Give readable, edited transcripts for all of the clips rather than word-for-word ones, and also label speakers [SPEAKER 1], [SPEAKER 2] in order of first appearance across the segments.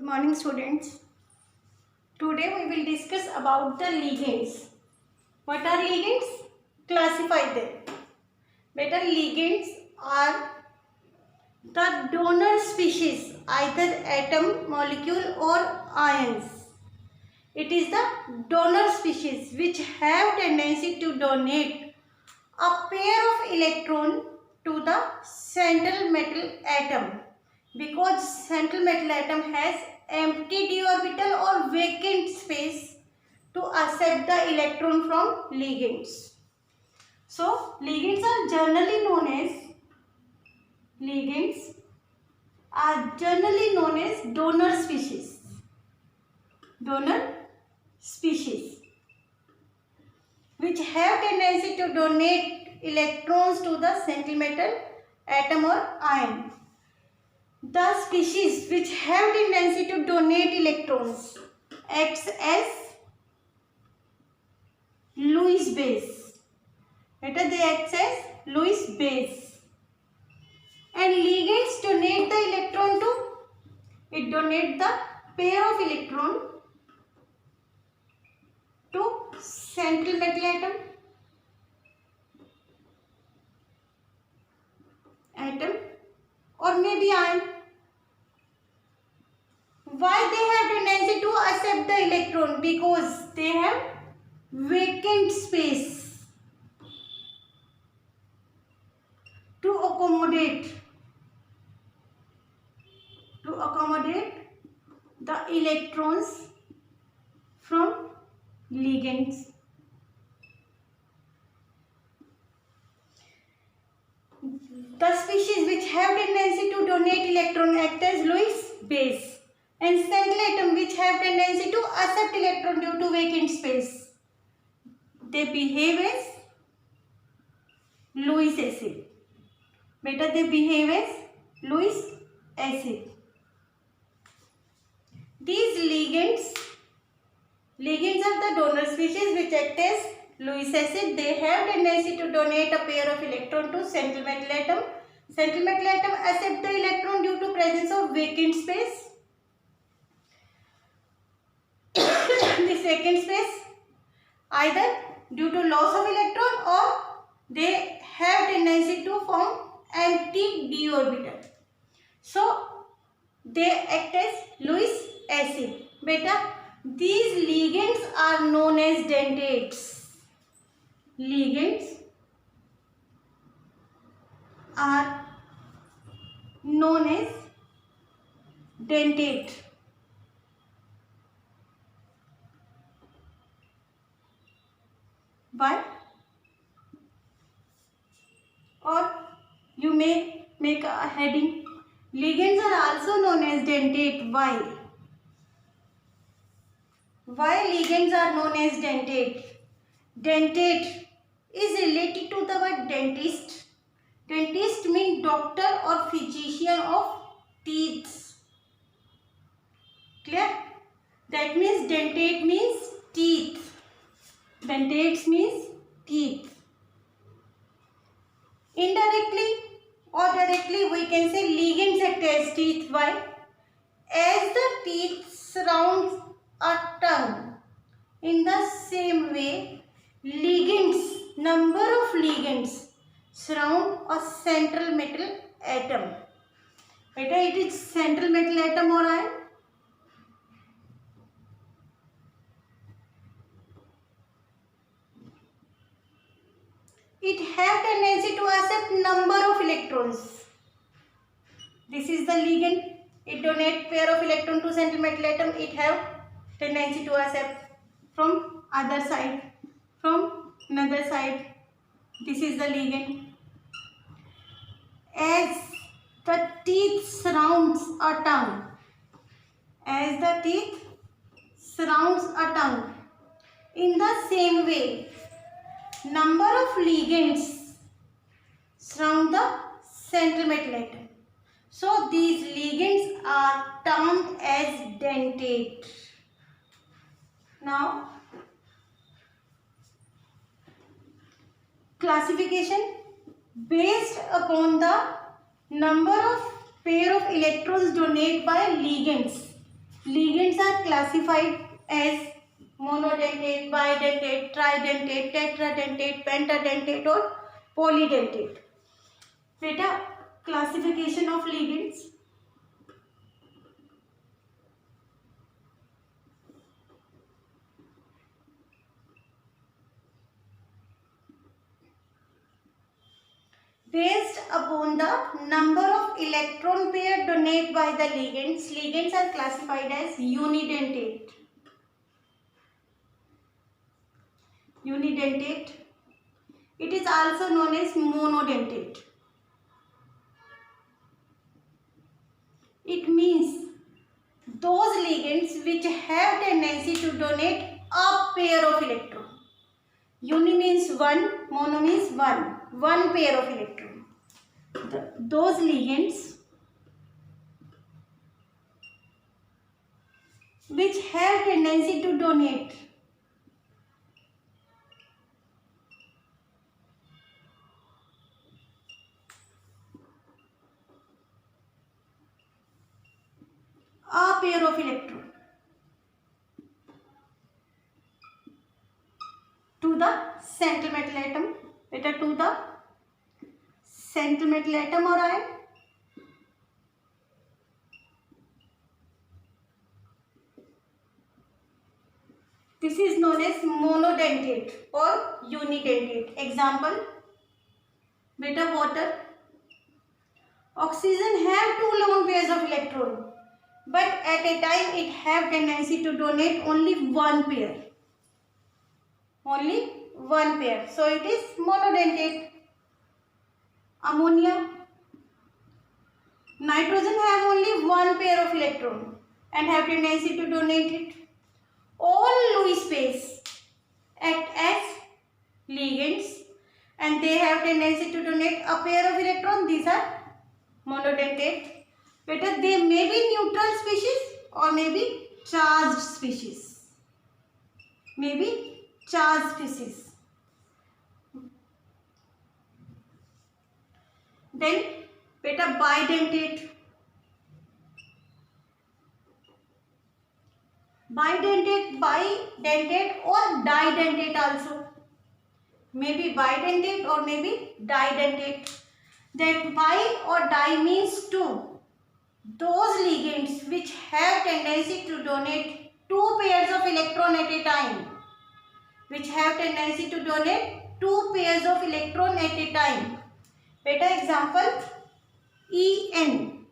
[SPEAKER 1] morning students. Today we will discuss about the ligands. What are ligands? Classify them. Better, ligands are the donor species, either atom, molecule or ions. It is the donor species which have tendency to donate a pair of electron to the central metal atom, because central metal atom has empty d orbital or vacant space to accept the electron from ligands. So ligands are generally known as donor species. Donor species which have tendency to donate electrons to the central metal atom or ion. The species which have tendency to donate electrons acts as Lewis base. Better, they act as Lewis base. And ligands donate the electron to, it donate the pair of electron to central metal atom or maybe ion. Why they have tendency to accept the electron? Because they have vacant space to accommodate the electrons from ligands. The species which have tendency to donate electron act as Lewis base, and central atom which have tendency to accept electron due to vacant space, they behave as Lewis acid. Better, they behave as Lewis acid. These ligands are the donor species which act as Lewis acid. They have tendency to donate a pair of electron to central metal atom. Central metal atom accept the electron due to presence of vacant space. This vacant space either due to loss of electron or they have tendency to form empty d orbital. So they act as Lewis acid. Beta, these ligands are known as dentates. Ligands are known as dentate. Why? Or you may make a heading, ligands are also known as dentate. Why? Why ligands are known as dentate? Dentate is related to the word dentist. Dentist means doctor or physician of teeth. Clear? That means dentate means teeth. Dentates means teeth. Indirectly or directly we can say ligands act as teeth. Why? As the teeth surrounds a tongue, in the same way number of ligands surround a central metal atom. Beta, it is central metal atom or ion. It have tendency to accept number of electrons. This is the ligand. It donate pair of electron to central metal atom. It have tendency to accept from other side, from another side. This is the ligand. As the teeth surrounds a tongue, in the same way number of ligands surround the central metal atom. So these ligands are termed as dentate. Now classification based upon the number of pair of electrons donated by ligands. classified as monodentate, bidentate, tridentate, tetradentate, pentadentate or polydentate. Beta, classification of ligands. Based upon the number of electron pair donated by the ligands, ligands are classified as unidentate. Unidentate. It is also known as monodentate. It means those ligands which have tendency to donate a pair of electron. Uni means one, mono means one pair of electron. Those ligands which have tendency to donate a pair of electron to the central metal atom, beta, to the central metal atom or ion. This is known as monodentate or unidentate. Example, beta, water. Oxygen have two lone pairs of electron, but at a time it have tendency to donate only one pair. Only one pair. So it is monodentate. Ammonia. Nitrogen have only one pair of electron and have tendency to donate it. All Lewis pairs act as ligands and they have tendency to donate a pair of electron. These are monodentate. Better, they may be neutral species or may be charged species. Maybe charged species. Then beta, bidentate. Bidentate, bidentate or didentate also. Maybe bidentate or maybe didentate. That bi or di means two. Those ligands which have tendency to donate two pairs of electron at a time. Which have tendency to donate two pairs of electron at a time. Beta, example, En,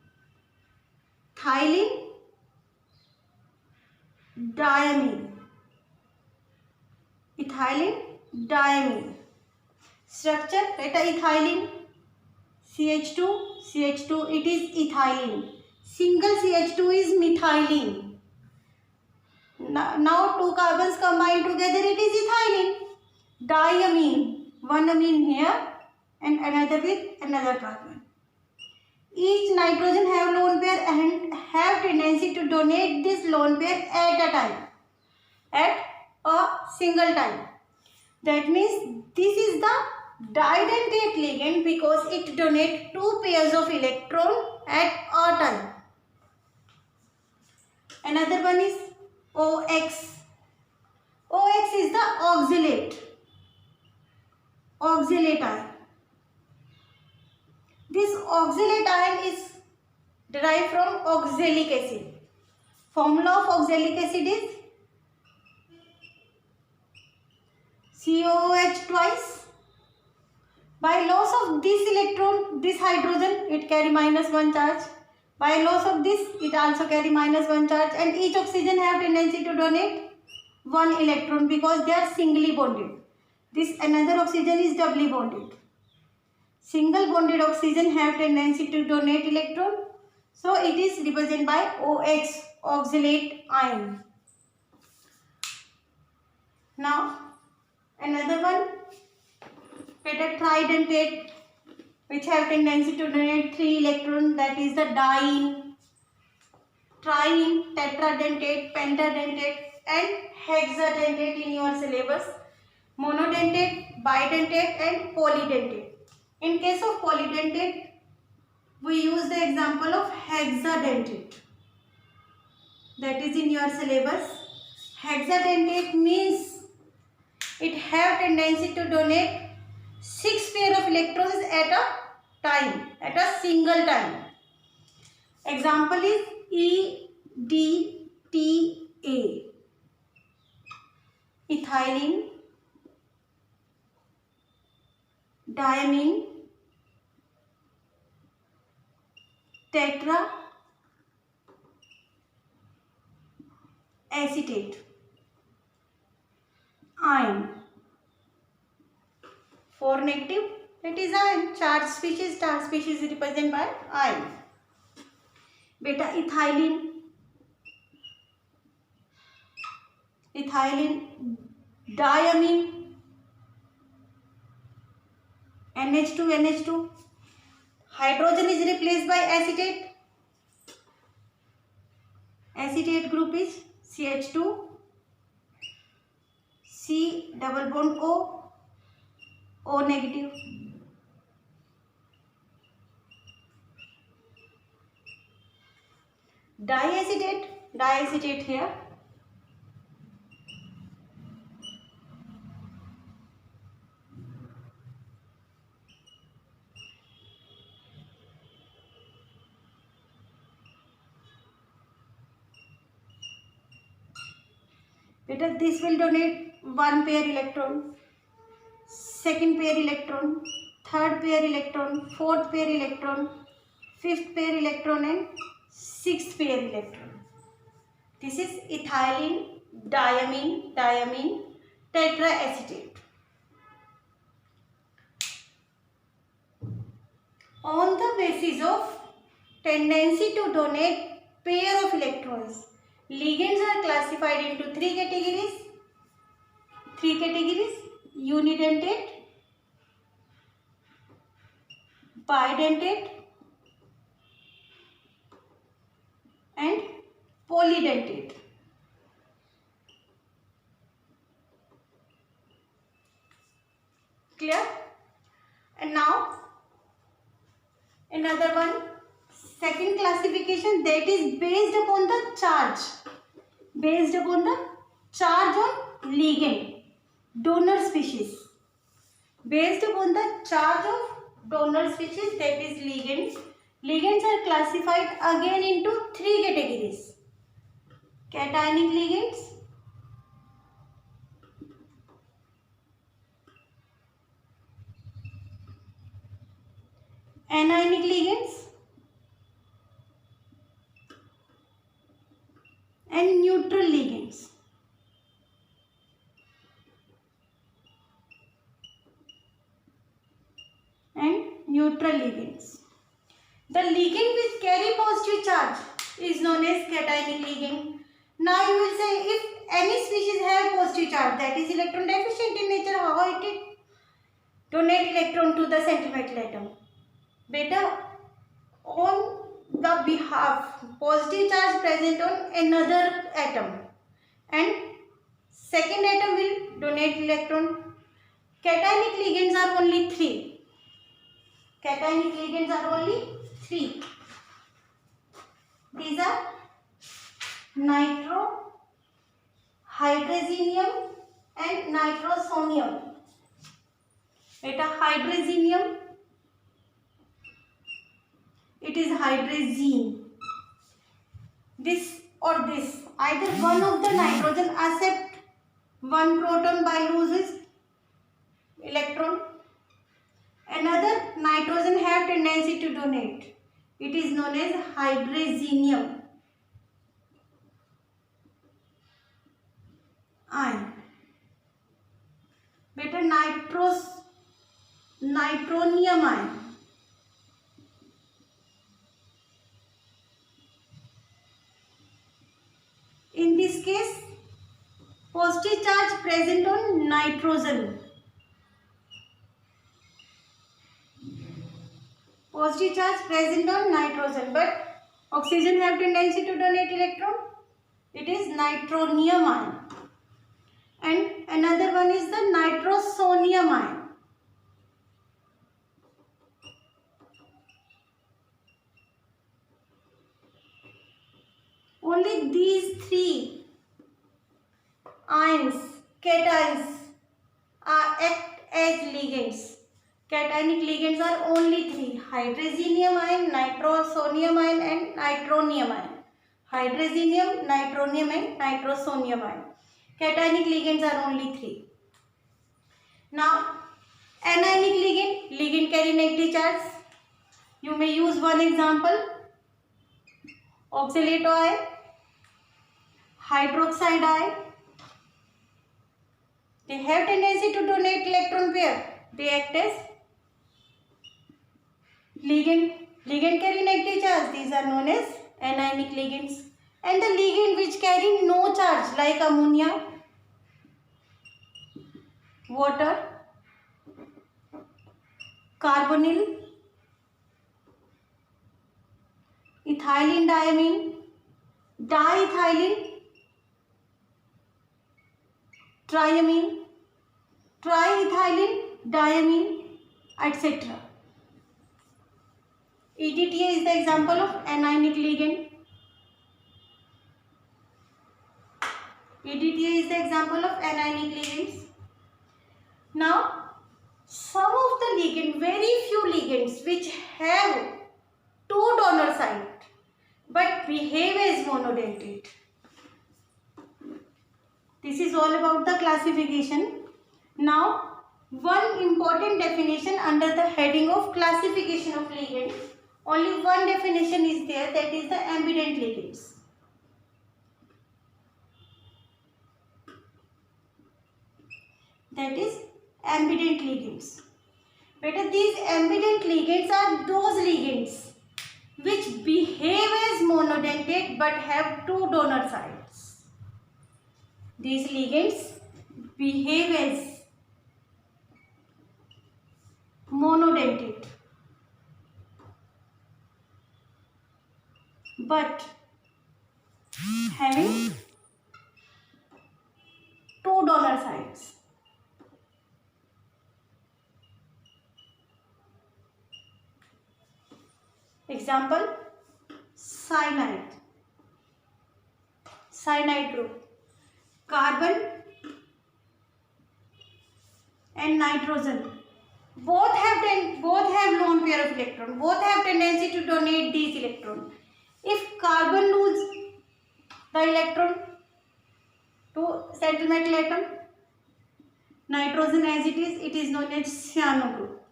[SPEAKER 1] thylene, diamine, ethylene, diamine. Structure, beta, ethylene, CH2, CH2, it is ethylene. Single CH2 is methylene. Now two carbons combined together, it is ethylene. Diamine, one amine here and another with another carbon. Each nitrogen have lone pair and have tendency to donate this lone pair at a time, at a single time. That means this is the didentate ligand because it donates two pairs of electron at a time. Another one is OX. OX is the oxalate ion. This oxalate ion is derived from oxalic acid. Formula of oxalic acid is COOH twice. By loss of this electron, this hydrogen, it carry -1 charge. By loss of this, it also carry -1 charge, and each oxygen have tendency to donate one electron because they are singly bonded. This another oxygen is doubly bonded. Single bonded oxygen have tendency to donate electron, so it is represented by OX, oxalate ion. Now another one, beta, tridentate, which have tendency to donate 3 electrons, that is the diene, triene, tetradentate, pentadentate and hexadentate in your syllabus. Monodentate, bidentate and polydentate. In case of polydentate, we use the example of hexadentate. that is in your syllabus. Hexadentate means it have tendency to donate 6 pair of electrons at a time, at a single time. Example is EDTA, ethylene, diamine, tetra acetate, iron. 4 negative, that is iron. Charged species represented by iron. Beta ethylene, diamine, NH2. Hydrogen is replaced by acetate. Acetate group is CH2, C double bond O negative. Diacetate here. Beta, this will donate 1 pair electron, 2nd pair electron, 3rd pair electron, 4th pair electron, 5th pair electron and 6th pair electron. This is ethylene, diamine, tetraacetate. On the basis of tendency to donate pair of electrons, ligands are classified into 3 categories. Unidentate, bidentate and polydentate. Clear? And now another one, second classification, that is based upon the charge on ligand, donor species. Based upon the charge of donor species, that is ligands. Ligands are classified again into 3 categories. Cationic ligands, anionic ligands and neutral ligands. The ligand which carry positive charge is known as cationic ligand. Now you will say, if any species have positive charge, that is electron deficient in nature, how it donate electron to the sentimental atom? Beta, on the behalf, positive charge present on another atom and second atom will donate electron. Cationic ligands are only 3. These are nitro, hydrazinium and nitrosonium. Beta, hydrazinium, it is hydrazine. This or this, either one of the nitrogen accept 1 proton by loses electron. Another nitrogen have tendency to donate. It is known as hydrazinium ion. Beta, nitronium ion. In this case, positive charge present on nitrogen. Positive charge present on nitrogen, but oxygen have tendency to donate electron. It is nitronium ion. And another one is the nitrosonium ion. only these three ions, cations, act as ligands. Cationic ligands are only three: hydrazinium ion, nitrosonium ion, and nitronium ion. Hydrazinium, nitronium, and nitrosonium ion. Cationic ligands are only three. Now, anionic ligand, ligand carry negative charge. You may use one example: oxalate ion, hydroxide ion. They have tendency to donate electron pair. They act as ligand carry negative charge. These are known as anionic ligands. And the ligand which carry no charge, like ammonia, water, carbonyl, ethylene diamine, diethylene, triamine, triethylene diamine, etc. EDTA is the example of anionic ligand. EDTA is the example of anionic ligands. Now, some of the ligand, very few ligands which have two donor sites but behave as monodentate. This is all about the classification. Now, one important definition under the heading of classification of ligands. Only one definition is there, that is the ambident ligands. That is ambident ligands. Better, these ambident ligands are those ligands which behave as monodentate but have two donor sites. These ligands behave as monodentate but having two donor sites. Example: cyanide group, carbon and nitrogen both have lone pair of electron, both have tendency to donate these electron. If carbon lose the electron to central metal atom, nitrogen as it is known as cyano group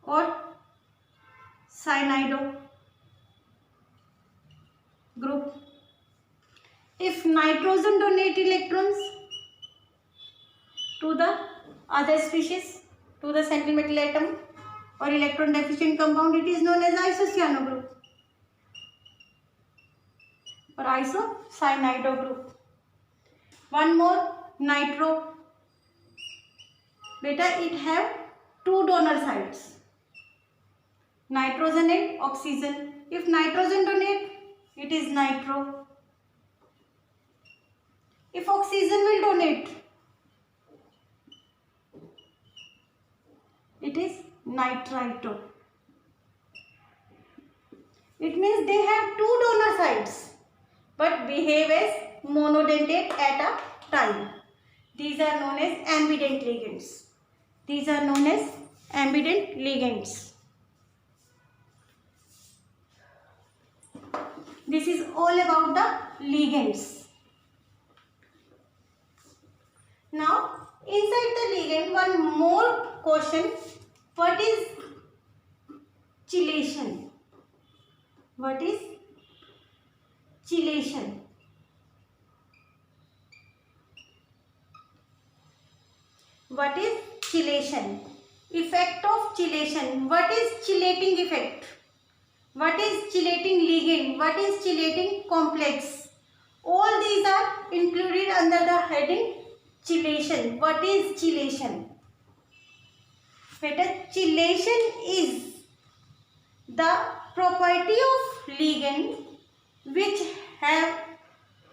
[SPEAKER 1] or cyanido group. If nitrogen donate electrons to the other species, to the central metal atom or electron deficient compound, it is known as isocyano group or isocyanido group. One more, nitro. Beta, it have two donor sites, nitrogen and oxygen. If nitrogen donate, it is nitro. If oxygen will donate, it is nitrito. It means they have two donor sites but behave as monodentate at a time. These are known as ambident ligands. These are known as ambident ligands. This is all about the ligands. Now, inside the ligand, one more question: what is chelation? What is chelation? What is chelation? Effect of chelation. What is chelating effect? What is chelating ligand? What is chelating complex? All these are included under the heading chelation. What is chelation? Better, chelation is the property of ligand which have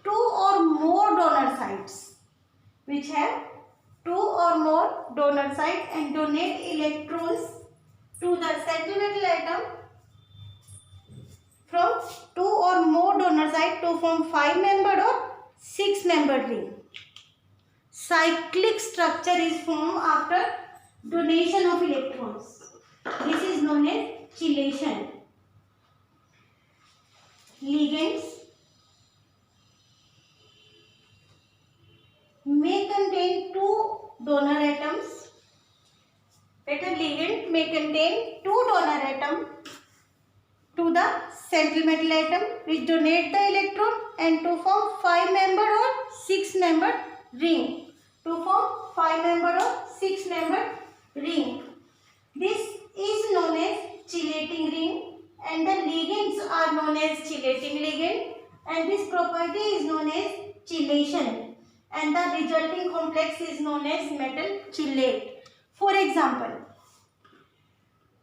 [SPEAKER 1] two or more donor sites. Which have two or more donor sites and donate electrons to the central metal atom from 2 or more donor site to form 5-membered or 6-membered ring. Cyclic structure is formed after donation of electrons. This is known as chelation. Ligands may contain 2 donor atoms. Better ligand may contain 2 donor atoms to the central metal atom which donate the electron and to form 5-membered or 6-membered ring. To form 5-membered or 6-membered ring. This is known as chelating ring and the ligands are known as chelating ligand and this property is known as chelation and the resulting complex is known as metal chelate. For example,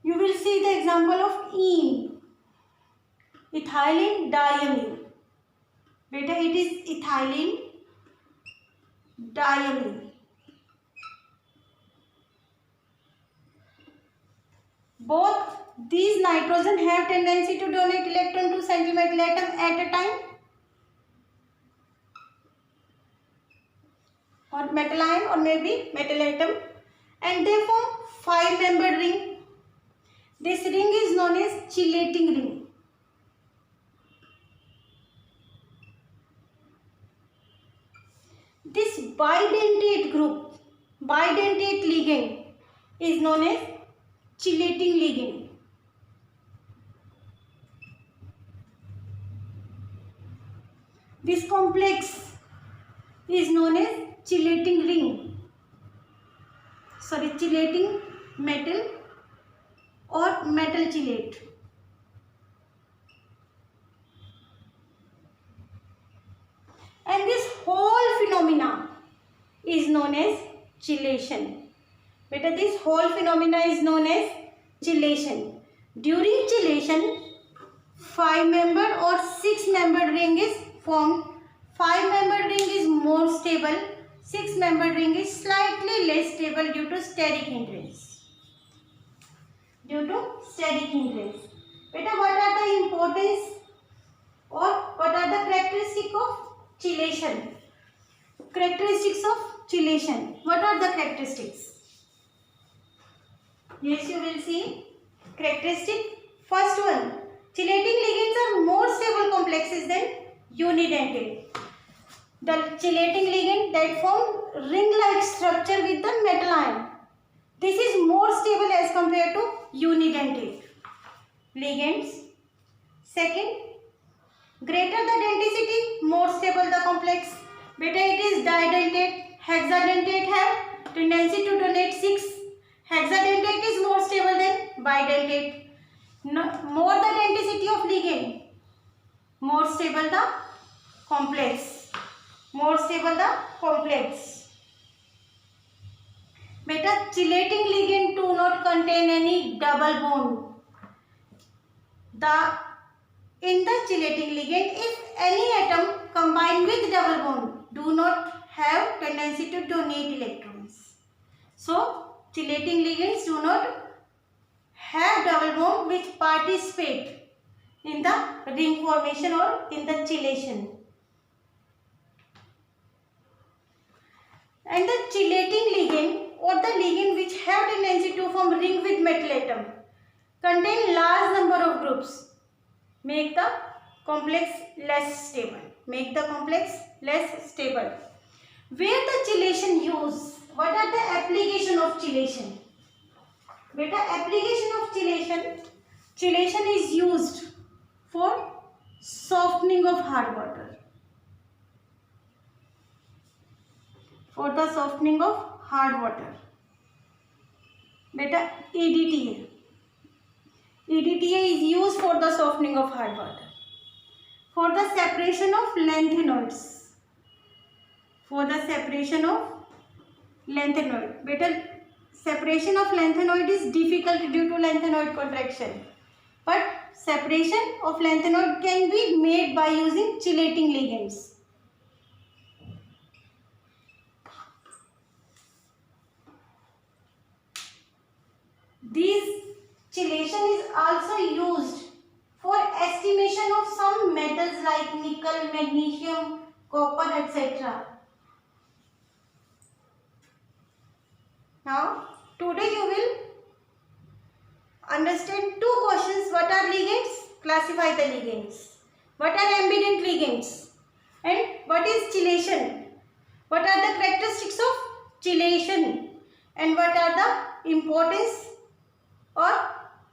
[SPEAKER 1] you will see the example of ene, ethylene diamine. Beta, it is ethylene diamine. Both these nitrogen have tendency to donate electron to central metal atom at a time, or metal ion or maybe metal atom, and they form 5-membered ring. This ring is known as chelating ring. This bidentate group, bidentate ligand is known as chelating ligand. This complex is known as chelating ring. Sorry, chelating metal or metal chelate. And this whole phenomena is known as chelation. Beta, this whole phenomena is known as chelation. During chelation, 5-membered or 6-membered ring is formed. 5-membered ring is more stable. 6-membered ring is slightly less stable due to steric hindrance. Beta, what are the importance or what are the characteristics of chelation? Characteristics of chelation. What are the characteristics? Yes, you will see characteristic. First one, chelating ligands are more stable complexes than unidentate. The chelating ligand that form ring-like structure with the metal ion. This is more stable as compared to unidentate ligands. Second, greater the denticity, more stable the complex. Beta, it is didentate. Hexadentate have tendency to donate 6. Hexadentate is more stable than bidentate. No, more the denticity of ligand, more stable the complex. More stable the complex. Beta, chelating ligand do not contain any double bond. In the chelating ligand, if any atom combined with double bond do not have tendency to donate electrons. So, chelating ligands do not have double bond which participate in the ring formation or in the chelation. And the chelating ligand or the ligand which have tendency to form ring with metal atom contain large number of groups, make the complex less stable. Where the chelation use? What are the application of chelation? Beta, application of chelation is used for softening of hard water. For the softening of hard water. Beta, EDTA. EDTA is used for the softening of hard water. For the separation of lanthanoids. Beta, separation of lanthanoid is difficult due to lanthanoid contraction. But separation of lanthanoid can be made by using chelating ligands. This chelation is also used for estimation of some metals like nickel, magnesium, copper, etc. Now, today you will understand two questions. What are ligands? Classify the ligands. What are ambident ligands? And what is chelation? What are the characteristics of chelation? And what are the importance or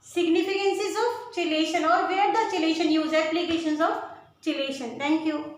[SPEAKER 1] significances of chelation, or where the chelation use, applications of chelation. Thank you.